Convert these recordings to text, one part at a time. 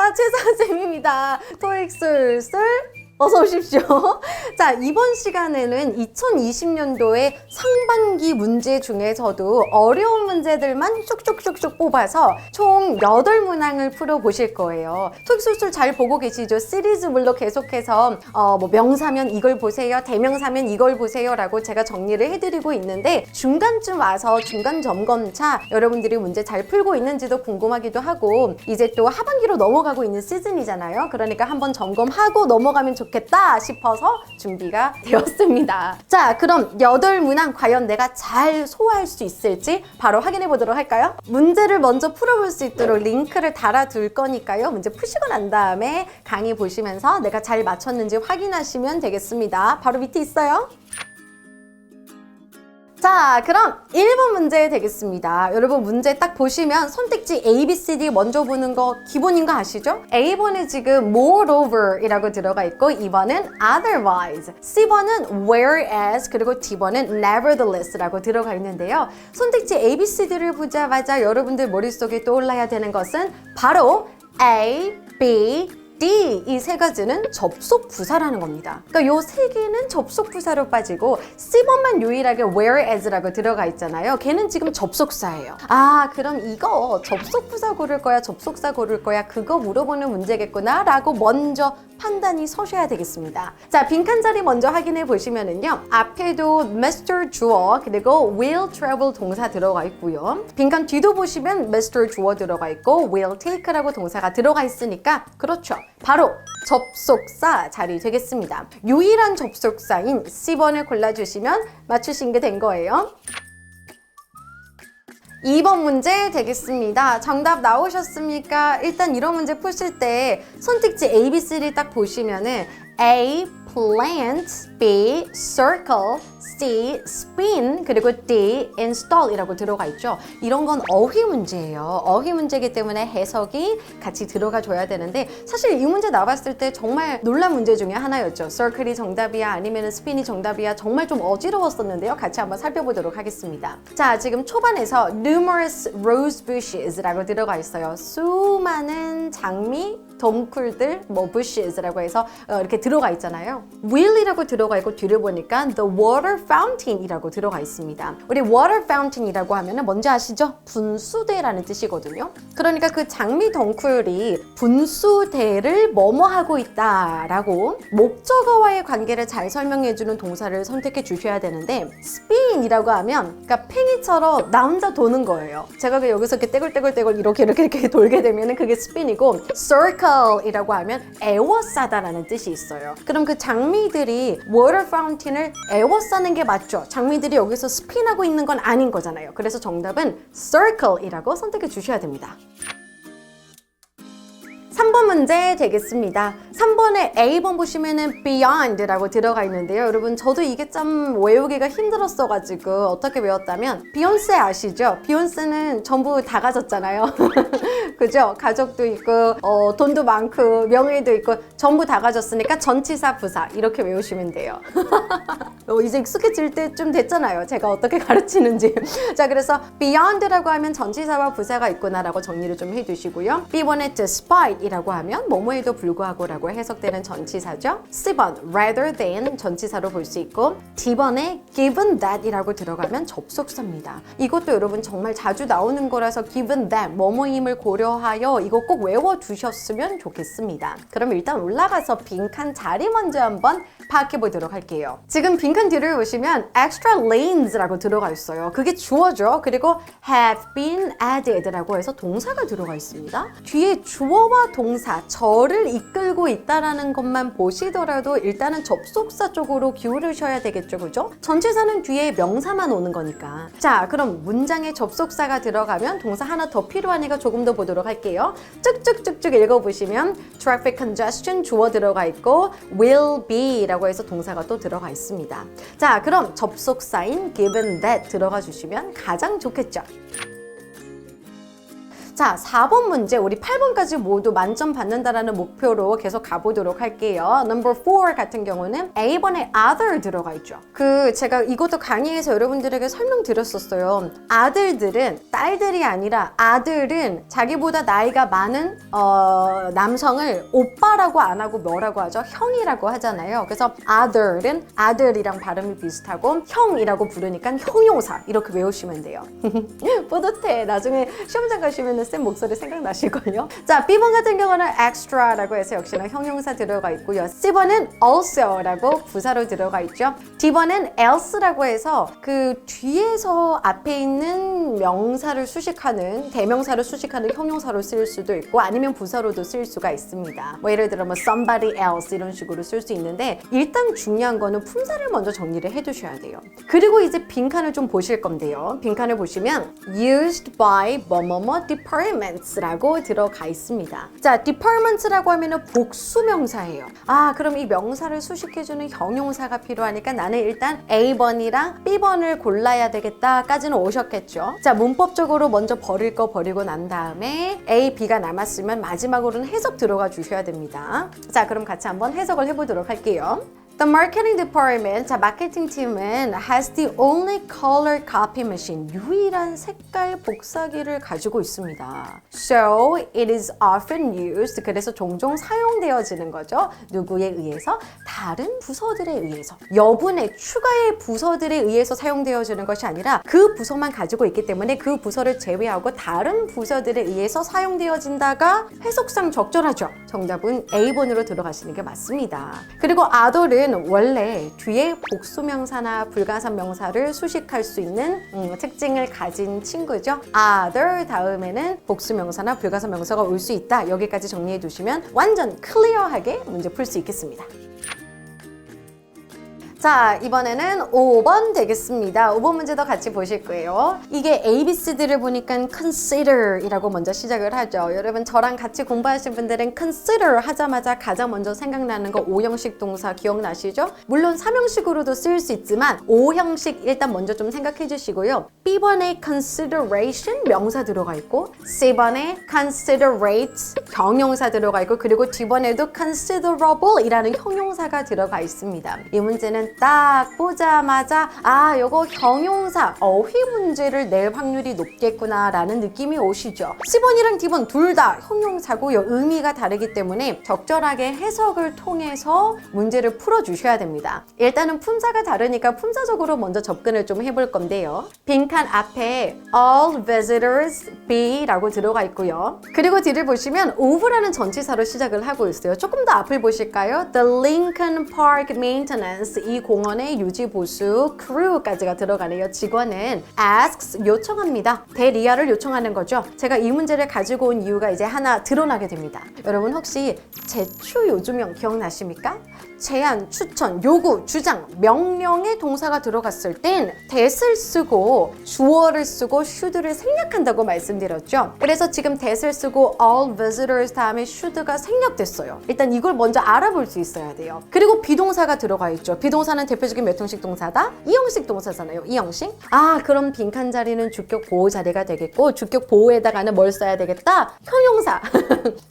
안녕하십니까, 최선생입니다. 토익 술술 어서 오십시오. 자, 이번 시간에는 2020년도의 상반기 문제 중에서도 어려운 문제들만 쑥쑥쑥쑥 뽑아서 총 8문항을 풀어보실 거예요. 토익술술 잘 보고 계시죠? 시리즈물로 계속해서 명사면 이걸 보세요, 대명사면 이걸 보세요 라고 제가 정리를 해드리고 있는데, 중간쯤 와서 중간 점검차 여러분들이 문제 잘 풀고 있는지도 궁금하기도 하고, 이제 또 하반기로 넘어가고 있는 시즌이잖아요. 그러니까 한번 점검하고 넘어가면 좋겠다 싶어서 준비가 되었습니다. 자, 그럼 8문항 과연 내가 잘 소화할 수 있을지 바로 확인해 보도록 할까요? 문제를 먼저 풀어볼 수 있도록 링크를 달아둘 거니까요. 문제 푸시고 난 다음에 강의 보시면서 내가 잘 맞췄는지 확인하시면 되겠습니다. 바로 밑에 있어요. 자, 그럼 1번 문제 되겠습니다. 여러분 문제 딱 보시면 선택지 A, B, C, D 먼저 보는 거 기본인 거 아시죠? A번에 지금 moreover 이라고 들어가 있고, 2번은 otherwise, C번은 whereas, 그리고 D번은 nevertheless 라고 들어가 있는데요. 선택지 A, B, C, D를 보자마자 여러분들 머릿속에 떠올라야 되는 것은 바로 A, B, D, 이 세 가지는 접속 부사라는 겁니다. 그러니까 요 세 개는 접속 부사로 빠지고, C번만 유일하게 whereas라고 들어가 있잖아요. 걔는 지금 접속사예요. 아, 그럼 이거 접속 부사 고를 거야, 접속사 고를 거야, 그거 물어보는 문제겠구나 라고 먼저 판단이 서셔야 되겠습니다. 자, 빈칸 자리 먼저 확인해 보시면은요, 앞에도 Mr. 주어 그리고 will travel 동사 들어가 있고요. 빈칸 뒤도 보시면 Mr. 주어 들어가 있고 will take라고 동사가 들어가 있으니까, 그렇죠, 바로 접속사 자리 되겠습니다. 유일한 접속사인 C번을 골라주시면 맞추신 게 된 거예요. 2번 문제 되겠습니다. 정답 나오셨습니까? 일단 이런 문제 푸실 때 선택지 A, B, C를 딱 보시면은 A, plant, B, circle, C, spin, 그리고 D, install 이라고 들어가 있죠. 이런 건 어휘 문제예요. 어휘 문제이기 때문에 해석이 같이 들어가 줘야 되는데, 사실 이 문제 나왔을 때 정말 놀란 문제 중에 하나였죠. circle이 정답이야 아니면 spin이 정답이야, 정말 좀 어지러웠었는데요. 같이 한번 살펴보도록 하겠습니다. 자, 지금 초반에서 numerous rose bushes 라고 들어가 있어요. 수많은 장미 덩쿨들, bushes라고 해서 이렇게 들어가 있잖아요. will이라고 들어가 있고, 뒤를 보니까 the water fountain 이라고 들어가 있습니다. 우리 water fountain 이라고 하면은 뭔지 아시죠? 분수대라는 뜻이거든요. 그러니까 그 장미 덩쿨이 분수대를 뭐뭐 하고 있다라고 목적어와의 관계를 잘 설명해주는 동사를 선택해 주셔야 되는데, spin이라고 하면 그러니까 팽이처럼 나 혼자 도는 거예요. 제가 여기서 이렇게 떼굴떼굴떼굴 이렇게 돌게 되면은 그게 spin이고, circle 이라고 하면 에워싸다라는 뜻이 있어요. 그럼 그 장미들이 water fountain을 에워싸는 게 맞죠? 장미들이 여기서 스핀하고 있는 건 아닌 거잖아요. 그래서 정답은 circle 이라고 선택해 주셔야 됩니다. 3번 문제 되겠습니다. 3번에 A번 보시면은 beyond라고 들어가 있는데요. 여러분, 저도 이게 참 외우기가 힘들었어가지고 어떻게 외웠다면, 비욘세 아시죠? 비욘세는 전부 다 가졌잖아요. 그죠? 가족도 있고, 돈도 많고, 명예도 있고, 전부 다 가졌으니까 전치사 부사 이렇게 외우시면 돼요. 이제 익숙해질 때쯤 됐잖아요. 제가 어떻게 가르치는지. 자, 그래서 beyond라고 하면 전치사와 부사가 있구나라고 정리를 좀 해두시고요. B번에 despite 이라고 하면 뭐뭐에도 불구하고라고 해석되는 전치사죠. C번 rather than 전치사로 볼 수 있고, D번에 given that 이라고 들어가면 접속사입니다. 이것도 여러분 정말 자주 나오는 거라서 given that 뭐뭐임을 고려하여 이거 꼭 외워두셨으면 좋겠습니다. 그럼 일단 올라가서 빈칸 자리 먼저 한번 파악해 보도록 할게요. 지금 빈칸 뒤를 보시면 extra lanes라고 들어가 있어요. 그게 주어죠. 그리고 have been added라고 해서 동사가 들어가 있습니다. 뒤에 주어와 동사, 저를 이끌고 있다라는 것만 보시더라도 일단은 접속사 쪽으로 기울으셔야 되겠죠, 그죠? 전치사는 뒤에 명사만 오는 거니까. 자, 그럼 문장에 접속사가 들어가면 동사 하나 더 필요하니까 조금 더 보도록 할게요. 쭉쭉쭉쭉 읽어보시면 traffic congestion 주어 들어가 있고, will be 라고 해서 동사가 또 들어가 있습니다. 자, 그럼 접속사인 given that 들어가 주시면 가장 좋겠죠. 자, 4번 문제 우리 8번까지 모두 만점 받는다라는 목표로 계속 가보도록 할게요. Number 4 같은 경우는 A번에 other 들어가 있죠. 제가 이것도 강의에서 여러분들에게 설명드렸었어요. 아들들은 딸들이 아니라 아들은 자기보다 나이가 많은 남성을 오빠라고 안 하고 뭐라고 하죠? 형이라고 하잖아요. 그래서 other은 아들이랑 발음이 비슷하고 형이라고 부르니까 형용사 이렇게 외우시면 돼요. 뿌듯해. 나중에 시험장 가시면 쌤 목소리 생각나실걸요? 자, B번 같은 경우는 extra라고 해서 역시나 형용사 들어가 있고요. C번은 also라고 부사로 들어가 있죠. D번은 else라고 해서 그 뒤에서 앞에 있는 명사를 수식하는 대명사를 수식하는 형용사로 쓸 수도 있고 아니면 부사로도 쓸 수가 있습니다. 뭐 예를 들어 뭐 somebody else 이런 식으로 쓸 수 있는데 일단 중요한 거는 품사를 먼저 정리를 해두셔야 돼요. 그리고 이제 빈칸을 좀 보실 건데요. 빈칸을 보시면 used by 뭐뭐뭐 departments라고 들어가 있습니다. 자, departments라고 하면은 복수명사예요. 아, 그럼 이 명사를 수식해주는 형용사가 필요하니까 나는 일단 A번이랑 B번을 골라야 되겠다까지는 오셨겠죠. 자, 문법적으로 먼저 버릴 거 버리고 난 다음에 A, B가 남았으면 마지막으로는 해석 들어가 주셔야 됩니다. 자, 그럼 같이 한번 해석을 해보도록 할게요. The marketing department, 자, 마케팅 팀은 has the only color copy machine, 유일한 색깔 복사기를 가지고 있습니다. So it is often used, 그래서 종종 사용되어지는 거죠. 누구에 의해서? 다른 부서들에 의해서. 여분의 추가의 부서들에 의해서 사용되어지는 것이 아니라 그 부서만 가지고 있기 때문에 그 부서를 제외하고 다른 부서들에 의해서 사용되어진다가 해석상 적절하죠. 정답은 A번으로 들어가시는 게 맞습니다. 그리고 other는 원래 뒤에 복수명사나 불가산명사를 수식할 수 있는 특징을 가진 친구죠. other 다음에는 복수명사나 불가산명사가 올 수 있다. 여기까지 정리해 두시면 완전 클리어하게 문제 풀 수 있겠습니다. 자, 이번에는 5번 되겠습니다. 5번 문제도 같이 보실 거예요. 이게 ABCD를 보니까 consider 이라고 먼저 시작을 하죠. 여러분 저랑 같이 공부하신 분들은 consider 하자마자 가장 먼저 생각나는 거 O형식 동사 기억나시죠? 물론 3형식으로도 쓸 수 있지만 O형식 일단 먼저 좀 생각해 주시고요. B번에 consideration 명사 들어가 있고 C번에 considerate 형용사 들어가 있고 그리고 D번에도 considerable 이라는 형용사가 들어가 있습니다. 이 문제는 딱 보자마자 아, 요거 형용사 어휘 문제를 낼 확률이 높겠구나 라는 느낌이 오시죠. C번이랑 D번 둘 다 형용사고요. 의미가 다르기 때문에 적절하게 해석을 통해서 문제를 풀어주셔야 됩니다. 일단은 품사가 다르니까 품사적으로 먼저 접근을 좀 해볼 건데요. 빈칸 앞에 all visitors be 라고 들어가 있고요. 그리고 뒤를 보시면 of라는 전치사로 시작을 하고 있어요. 조금 더 앞을 보실까요? The Lincoln Park Maintenance 이 공원의 유지 보수 crew까지가 들어가네요. 직원은 asks 요청합니다. 대리아를 요청하는 거죠. 제가 이 문제를 가지고 온 이유가 이제 하나 드러나게 됩니다. 여러분 혹시 제추 요주명 기억나십니까? 제안, 추천, 요구, 주장, 명령의 동사가 들어갔을 땐 that을 쓰고 주어를 쓰고 should를 생략한다고 말씀드렸죠. 그래서 지금 that을 쓰고 all visitors 다음에 should가 생략됐어요. 일단 이걸 먼저 알아볼 수 있어야 돼요. 그리고 비동사가 들어가 있죠. 비동사는 대표적인 몇 형식 동사다? 2형식 동사잖아요. 2형식. 아, 그럼 빈칸 자리는 주격 보호 자리가 되겠고 주격 보호에다가는 뭘 써야 되겠다? 형용사.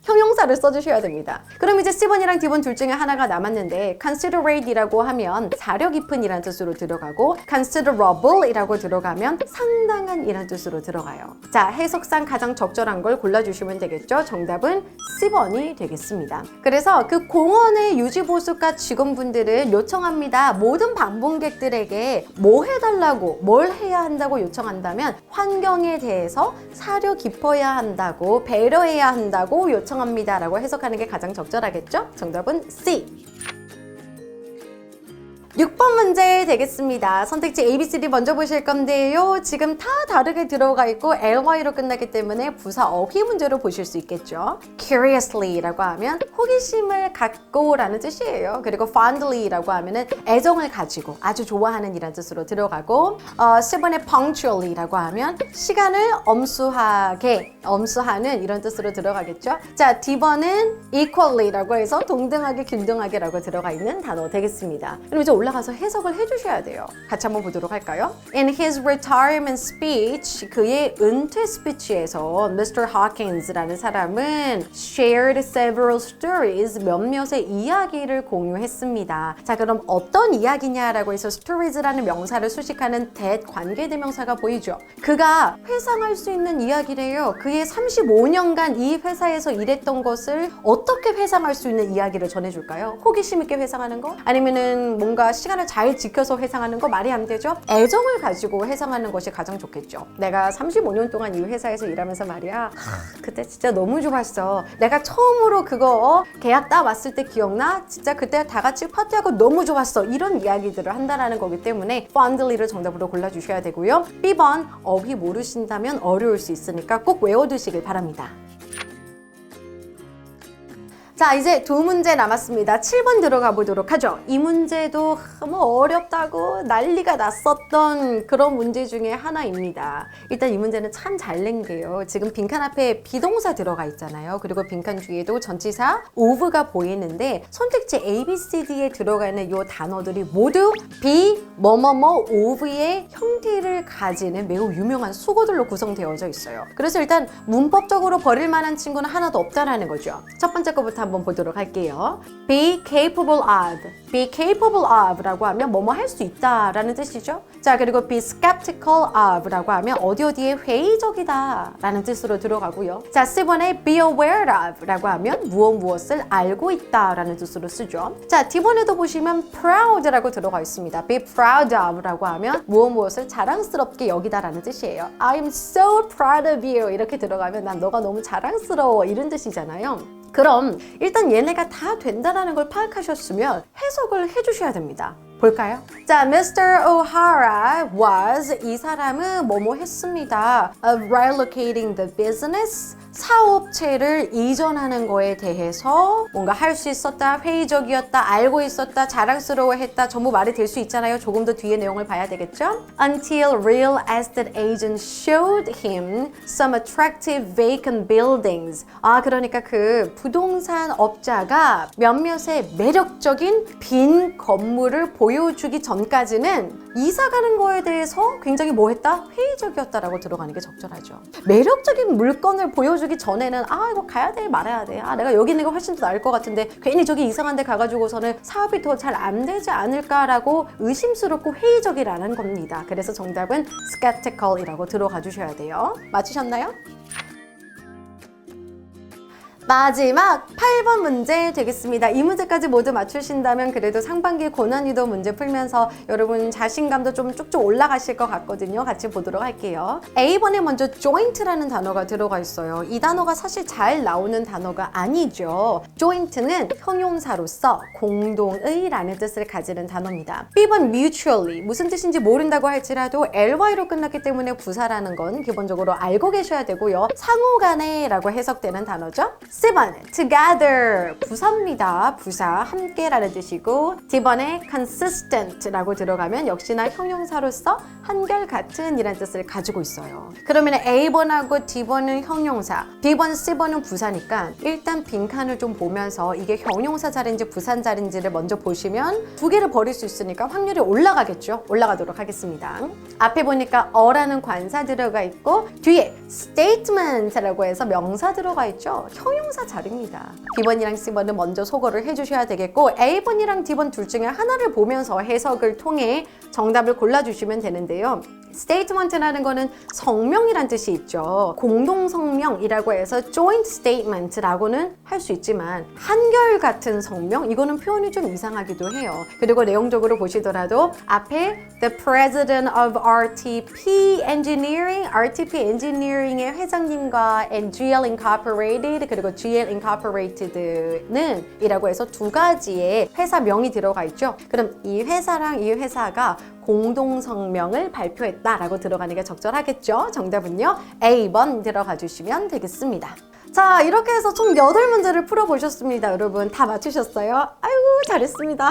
형용사를 써주셔야 됩니다. 그럼 이제 C번이랑 D번 둘 중에 하나가 남았는데 considerate이라고 하면 사려 깊은 이란 뜻으로 들어가고 considerable 이라고 들어가면 상당한 이란 뜻으로 들어가요. 자, 해석상 가장 적절한 걸 골라주시면 되겠죠. 정답은 C번이 되겠습니다. 그래서 그 공원의 유지보수과 직원분들은 요청합니다. 모든 방문객들에게 뭐 해달라고 뭘 해야 한다고 요청한다면 환경에 대해서 사려 깊어야 한다고 배려해야 한다고 요청합니다 라고 해석하는 게 가장 적절하겠죠? 정답은 C. 6번 문제 되겠습니다. 선택지 A, B, C, D 먼저 보실 건데요. 지금 다 다르게 들어가 있고 ly로 끝나기 때문에 부사 어휘 문제로 보실 수 있겠죠. curiously라고 하면 호기심을 갖고 라는 뜻이에요. 그리고 fondly라고 하면 애정을 가지고 아주 좋아하는 이란 뜻으로 들어가고 C번에 punctually라고 하면 시간을 엄수하는 이런 뜻으로 들어가겠죠. 자, D번은 equally라고 해서 동등하게 균등하게 라고 들어가 있는 단어 되겠습니다. 그럼 이제 올라가서 해석을 해주셔야 돼요. 같이 한번 보도록 할까요? In his retirement speech, 그의 은퇴 스피치에서 Mr. Hawkins라는 사람은 shared several stories, 몇몇의 이야기를 공유했습니다. 자, 그럼 어떤 이야기냐라고 해서 stories라는 명사를 수식하는 that 관계대명사가 보이죠? 그가 회상할 수 있는 이야기래요. 그의 35년간 이 회사에서 일했던 것을 어떻게 회상할 수 있는 이야기를 전해줄까요? 호기심 있게 회상하는 거? 아니면은 뭔가 시간을 잘 지켜서 회상하는 거? 말이 안 되죠? 애정을 가지고 회상하는 것이 가장 좋겠죠. 내가 35년 동안 이 회사에서 일하면서 말이야, 그때 진짜 너무 좋았어. 내가 처음으로 그거 계약 딱 왔을 때 기억나? 진짜 그때 다 같이 파티하고 너무 좋았어. 이런 이야기들을 한다는 거기 때문에 fondly를 정답으로 골라주셔야 되고요. B번, 어휘 모르신다면 어려울 수 있으니까 꼭 외워두시길 바랍니다. 자, 이제 두 문제 남았습니다. 7번 들어가 보도록 하죠. 이 문제도 뭐 어렵다고 난리가 났었던 그런 문제 중에 하나입니다. 일단 이 문제는 참 잘 낸 게요. 지금 빈칸 앞에 비동사 들어가 있잖아요. 그리고 빈칸 뒤에도 전치사 of가 보이는데 선택지 A, B, C, D에 들어가 있는 이 단어들이 모두 be, 뭐뭐뭐, of의 형태를 가지는 매우 유명한 수거들로 구성되어져 있어요. 그래서 일단 문법적으로 버릴 만한 친구는 하나도 없다라는 거죠. 첫 번째 거부터 한번 보도록 할게요. Be capable of. Be capable of 라고 하면 뭐뭐 할 수 있다 라는 뜻이죠. 자, 그리고 be skeptical of 라고 하면 어디에 회의적이다 라는 뜻으로 들어가고요. 자, 10번에 be aware of 라고 하면 무엇을 알고 있다 라는 뜻으로 쓰죠. 자, D번에도 보시면 proud 라고 들어가 있습니다. be proud of 라고 하면 무엇을 자랑스럽게 여기다 라는 뜻이에요. I'm so proud of you 이렇게 들어가면 난 너가 너무 자랑스러워 이런 뜻이잖아요. 그럼 일단 얘네가 다 된다는 걸 파악하셨으면 해석을 해주셔야 됩니다. 볼까요? 자, Mr. O'Hara was, 이 사람은 뭐뭐 했습니다. of relocating the business, 사업체를 이전하는 거에 대해서 뭔가 할 수 있었다, 회의적이었다, 알고 있었다, 자랑스러워했다, 전부 말이 될 수 있잖아요. 조금 더 뒤에 내용을 봐야 되겠죠? Until real estate agents showed him some attractive vacant buildings. 아, 그러니까 그 부동산 업자가 몇몇의 매력적인 빈 건물을 보여주기 전까지는 이사 가는 거에 대해서 굉장히 뭐 했다? 회의적이었다라고 들어가는 게 적절하죠. 매력적인 물건을 보여주기 전에는 아, 이거 가야 돼, 말아야 돼. 아, 내가 여기 있는 게 훨씬 더 나을 것 같은데 괜히 저기 이상한 데 가가지고서는 사업이 더 잘 안 되지 않을까라고 의심스럽고 회의적이라는 겁니다. 그래서 정답은 skeptical이라고 들어가 주셔야 돼요. 맞추셨나요? 마지막 8번 문제 되겠습니다. 이 문제까지 모두 맞추신다면 그래도 상반기 고난이도 문제 풀면서 여러분 자신감도 좀 쭉쭉 올라가실 것 같거든요. 같이 보도록 할게요. A번에 먼저 joint라는 단어가 들어가 있어요. 이 단어가 사실 잘 나오는 단어가 아니죠. joint는 형용사로서 공동의 라는 뜻을 가지는 단어입니다. B번 mutually, 무슨 뜻인지 모른다고 할지라도 ly로 끝났기 때문에 부사라는 건 기본적으로 알고 계셔야 되고요. 상호간에 라고 해석되는 단어죠. C번 together, 부사입니다. 부사, 함께라는 뜻이고 D번에 consistent라고 들어가면 역시나 형용사로서 한결같은 이라는 뜻을 가지고 있어요. 그러면 A번하고 D번은 형용사, B번, C번은 부사니까 일단 빈칸을 좀 보면서 이게 형용사 자리인지 부산 자리인지를 먼저 보시면 두 개를 버릴 수 있으니까 확률이 올라가겠죠. 올라가도록 하겠습니다. 앞에 보니까 어라는 관사 들어가 있고 뒤에 statement라고 해서 명사 들어가 있죠. 형용사 자리입니다. B번이랑 C번은 먼저 소거를 해주셔야 되겠고 A번이랑 D번 둘 중에 하나를 보면서 해석을 통해 정답을 골라주시면 되는데요. statement라는 거는 성명이란 뜻이 있죠. 공동성명이라고 해서 joint statement라고는 할 수 있지만 한결같은 성명? 이거는 표현이 좀 이상하기도 해요. 그리고 내용적으로 보시더라도 앞에 the president of RTP Engineering, RTP Engineering의 회장님과 GL Incorporated 그리고 GL Incorporated는 이라고 해서 두 가지의 회사명이 들어가 있죠. 그럼 이 회사랑 이 회사가 공동성명을 발표했다라고 들어가는 게 적절하겠죠. 정답은요. A번 들어가 주시면 되겠습니다. 자, 이렇게 해서 총 8문제를 풀어보셨습니다. 여러분 다 맞추셨어요? 아이고 잘했습니다.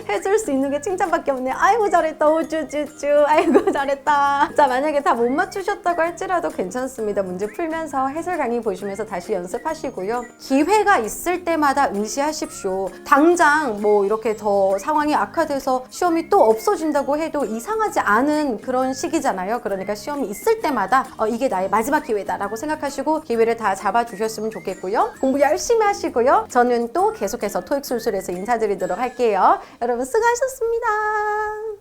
해줄 수 있는 게 칭찬밖에 없네요. 아이고 잘했다. 오쭈쭈쭈. 아이고 잘했다. 자, 만약에 다 못 맞추셨다고 할지라도 괜찮습니다. 문제 풀면서 해설 강의 보시면서 다시 연습하시고요. 기회가 있을 때마다 응시하십시오. 당장 뭐 이렇게 더 상황이 악화돼서 시험이 또 없어진다고 해도 이상하지 않은 그런 시기잖아요. 그러니까 시험이 있을 때마다 이게 나의 마지막 기회다라고 생각하시고 기회를 다 잡아주셨으면 좋겠고요. 공부 열심히 하시고요. 저는 또 계속해서 토익 술술에서 인사드리도록 할게요. 여러분 수고하셨습니다.